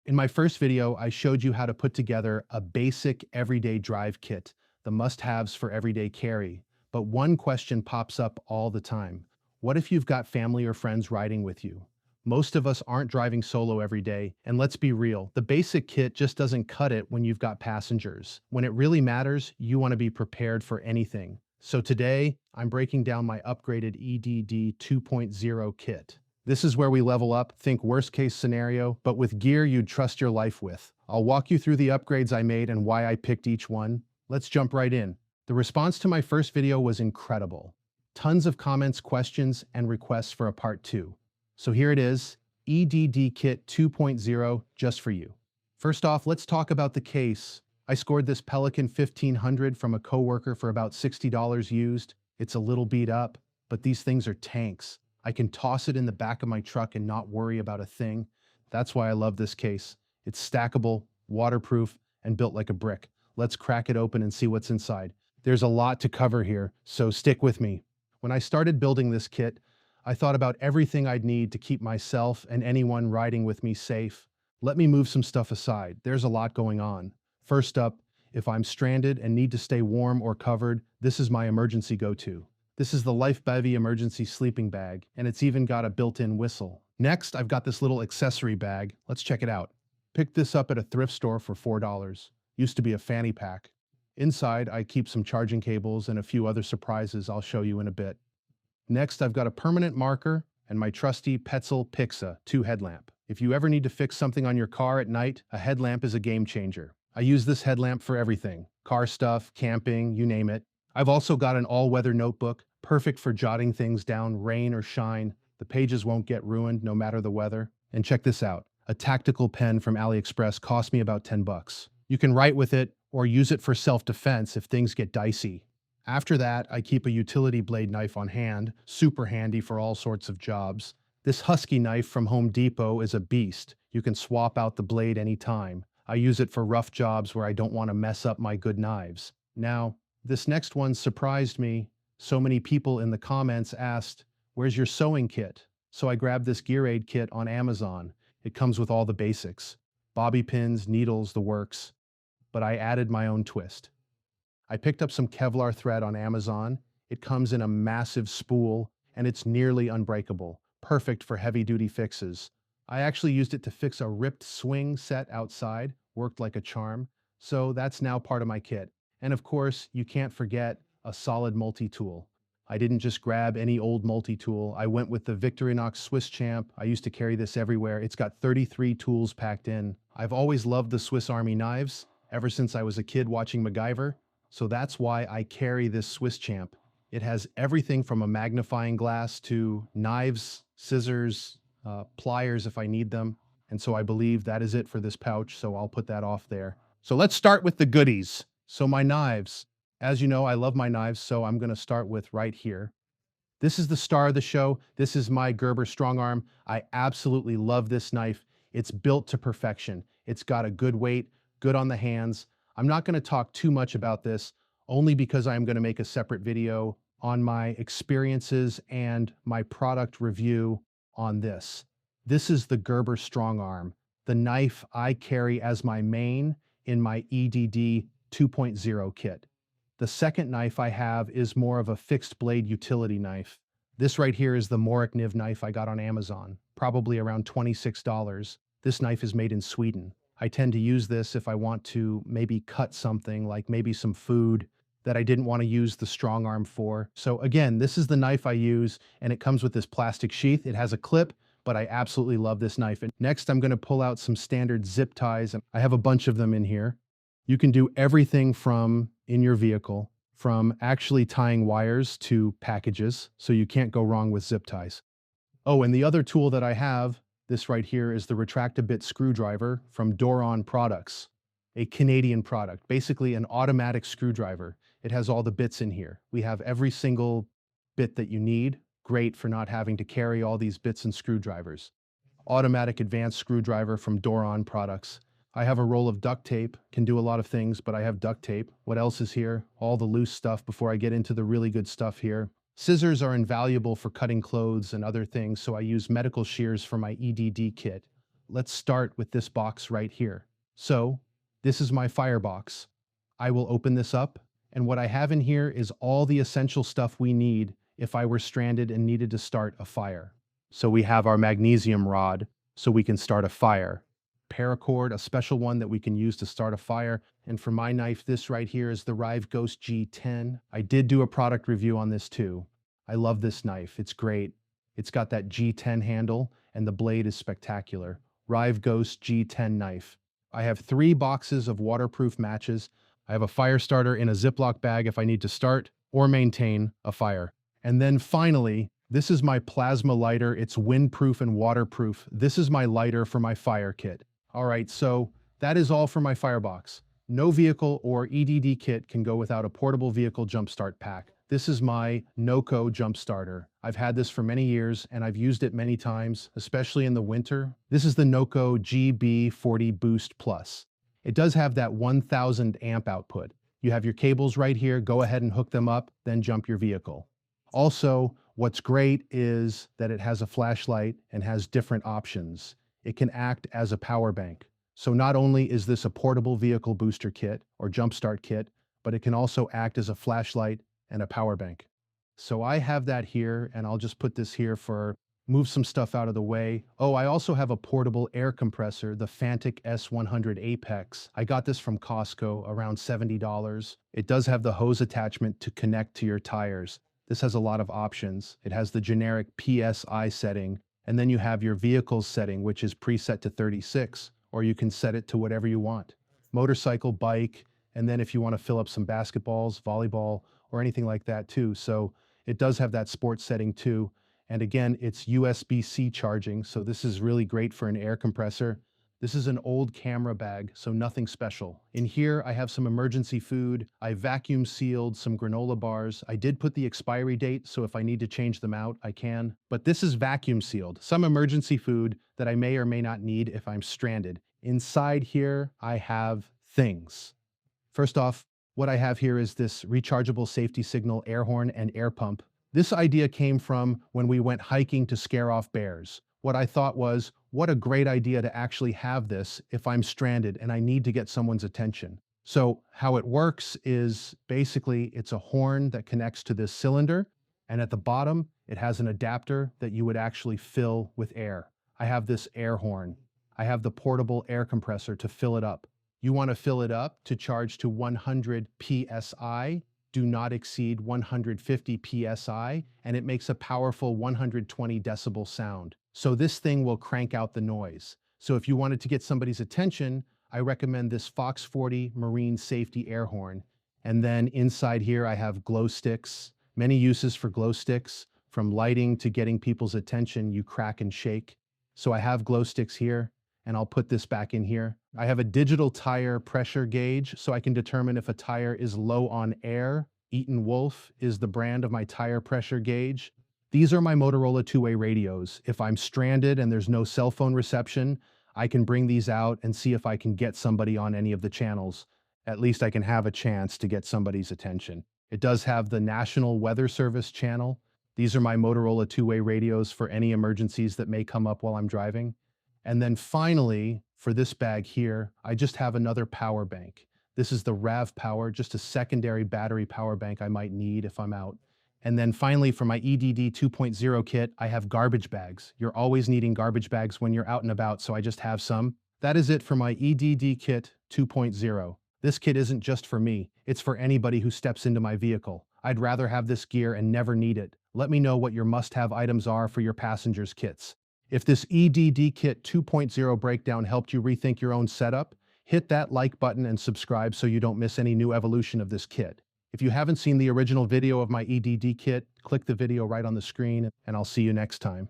In my first video, I showed you how to put together a basic everyday drive kit, the must-haves for everyday carry. But one question pops up all the time. What if you've got family or friends riding with you? Most of us aren't driving solo every day, and let's be real, the basic kit just doesn't cut it when you've got passengers. When it really matters, you want to be prepared for anything. So today, I'm breaking down my upgraded EDD 2.0 kit. This is where we level up, think worst case scenario, but with gear you'd trust your life with. I'll walk you through the upgrades I made and why I picked each one. Let's jump right in. The response to my first video was incredible. Tons of comments, questions, and requests for a part 2. So here it is, EDD Kit 2.0 just for you. First off, let's talk about the case. I scored this Pelican 1500 from a coworker for about $60 used. It's a little beat up, but these things are tanks. I can toss it in the back of my truck and not worry about a thing. That's why I love this case. It's stackable, waterproof, and built like a brick. Let's crack it open and see what's inside. There's a lot to cover here, so stick with me. When I started building this kit, I thought about everything I'd need to keep myself and anyone riding with me safe. Let me move some stuff aside. There's a lot going on. First up, if I'm stranded and need to stay warm or covered, this is my emergency go-to. This is the Life Bivy emergency sleeping bag, and it's even got a built-in whistle. Next, I've got this little accessory bag. Let's check it out. Picked this up at a thrift store for $4. Used to be a fanny pack. Inside, I keep some charging cables and a few other surprises I'll show you in a bit. Next, I've got a permanent marker and my trusty Petzl Pixa 2 headlamp. If you ever need to fix something on your car at night, a headlamp is a game changer. I use this headlamp for everything. Car stuff, camping, you name it. I've also got an all-weather notebook, perfect for jotting things down, rain or shine. The pages won't get ruined no matter the weather. And check this out. A tactical pen from AliExpress cost me about 10 bucks. You can write with it or use it for self-defense if things get dicey. After that, I keep a utility blade knife on hand, super handy for all sorts of jobs. This Husky knife from Home Depot is a beast. You can swap out the blade anytime. I use it for rough jobs where I don't want to mess up my good knives. Now, this next one surprised me. So many people in the comments asked, "Where's your sewing kit?" So I grabbed this Gear Aid kit on Amazon. It comes with all the basics. Bobby pins, needles, the works. But I added my own twist. I picked up some Kevlar thread on Amazon. It comes in a massive spool, and it's nearly unbreakable. Perfect for heavy-duty fixes. I actually used it to fix a ripped swing set outside. Worked like a charm. So that's now part of my kit. And of course, you can't forget a solid multi-tool. I didn't just grab any old multi-tool. I went with the Victorinox Swiss Champ. I used to carry this everywhere. It's got 33 tools packed in. I've always loved the Swiss Army knives, ever since I was a kid watching MacGyver. So that's why I carry this Swiss Champ. It has everything from a magnifying glass to knives, scissors, pliers if I need them. And so I believe that is it for this pouch, so I'll put that off there. So let's start with the goodies. So my knives. As you know, I love my knives, so I'm going to start with right here. This is the star of the show. This is my Gerber Strongarm. I absolutely love this knife. It's built to perfection. It's got a good weight, good on the hands. I'm not going to talk too much about this, only because I'm going to make a separate video on my experiences and my product review on this. This is the Gerber Strongarm, the knife I carry as my main in my EDD 2.0 kit. The second knife I have is more of a fixed blade utility knife. This right here is the Morakiv knife I got on Amazon, probably around $26. This knife is made in Sweden. I tend to use this if I want to maybe cut something, like maybe some food that I didn't want to use the Strongarm for. So again, this is the knife I use, and it comes with this plastic sheath. It has a clip, but I absolutely love this knife. And next, I'm going to pull out some standard zip ties, and I have a bunch of them in here. You can do everything from in your vehicle, from actually tying wires to packages, so you can't go wrong with zip ties. Oh, and the other tool that I have, this right here, is the Retract-A-Bit screwdriver from Doron Products, a Canadian product, basically an automatic screwdriver. It has all the bits in here. We have every single bit that you need. Great for not having to carry all these bits and screwdrivers. Automatic advanced screwdriver from Doron Products. I have a roll of duct tape, can do a lot of things, but I have duct tape. What else is here? All the loose stuff before I get into the really good stuff here. Scissors are invaluable for cutting clothes and other things, so I use medical shears for my EDD kit. Let's start with this box right here. So, this is my firebox. I will open this up, and what I have in here is all the essential stuff we need if I were stranded and needed to start a fire. So we have our magnesium rod, so we can start a fire. Paracord, a special one that we can use to start a fire. And for my knife, this right here is the RavPower G10. I did do a product review on this too. I love this knife. It's great. It's got that G10 handle, and the blade is spectacular. RavPower G10 knife. I have 3 boxes of waterproof matches. I have a fire starter in a Ziploc bag if I need to start or maintain a fire. And then finally, this is my plasma lighter. It's windproof and waterproof. This is my lighter for my fire kit. All right, so that is all for my firebox. No vehicle or EDD kit can go without a portable vehicle jumpstart pack. This is my NOCO jump starter. I've had this for many years and I've used it many times, especially in the winter. This is the NOCO GB40 Boost Plus. It does have that 1000 amp output. You have your cables right here, go ahead and hook them up, then jump your vehicle. Also, what's great is that it has a flashlight and has different options. It can act as a power bank. So not only is this a portable vehicle booster kit or jumpstart kit, but it can also act as a flashlight and a power bank. So I have that here, and I'll just put this here for move some stuff out of the way. Oh, I also have a portable air compressor, the Fanttik S100 Apex. I got this from Costco, around $70. It does have the hose attachment to connect to your tires. This has a lot of options. It has the generic PSI setting, and then you have your vehicle's setting, which is preset to 36, or you can set it to whatever you want. Motorcycle, bike, and then if you want to fill up some basketballs, volleyball, or anything like that too. So it does have that sports setting too. And again, it's USB-C charging, so this is really great for an air compressor. This is an old camera bag, so nothing special. In here, I have some emergency food. I vacuum sealed some granola bars. I did put the expiry date, so if I need to change them out, I can. But this is vacuum sealed, some emergency food that I may or may not need if I'm stranded. Inside here, I have things. First off, what I have here is this rechargeable safety signal air horn and air pump. This idea came from when we went hiking to scare off bears. What I thought was, what a great idea to actually have this if I'm stranded and I need to get someone's attention. So how it works is basically it's a horn that connects to this cylinder, and at the bottom, it has an adapter that you would actually fill with air. I have this air horn. I have the portable air compressor to fill it up. You want to fill it up to charge to 100 PSI. Do not exceed 150 PSI, and it makes a powerful 120 decibel sound. So this thing will crank out the noise. So if you wanted to get somebody's attention, I recommend this Fox 40 Marine Safety Air Horn. And then inside here, I have glow sticks. Many uses for glow sticks, from lighting to getting people's attention, you crack and shake. So I have glow sticks here, and I'll put this back in here. I have a digital tire pressure gauge, so I can determine if a tire is low on air. Eaton Wolf is the brand of my tire pressure gauge. These are my Motorola two-way radios. If I'm stranded and there's no cell phone reception, I can bring these out and see if I can get somebody on any of the channels. At least I can have a chance to get somebody's attention. It does have the National Weather Service channel. These are my Motorola two-way radios for any emergencies that may come up while I'm driving. And then finally, for this bag here, I just have another power bank. This is the RavPower, just a secondary battery power bank I might need if I'm out. And then finally, for my EDD 2.0 kit, I have garbage bags. You're always needing garbage bags when you're out and about, so I just have some. That is it for my EDD kit 2.0. This kit isn't just for me, it's for anybody who steps into my vehicle. I'd rather have this gear and never need it. Let me know what your must-have items are for your passengers' kits. If this EDD Kit 2.0 breakdown helped you rethink your own setup, hit that like button and subscribe so you don't miss any new evolution of this kit. If you haven't seen the original video of my EDD kit, click the video right on the screen, and I'll see you next time.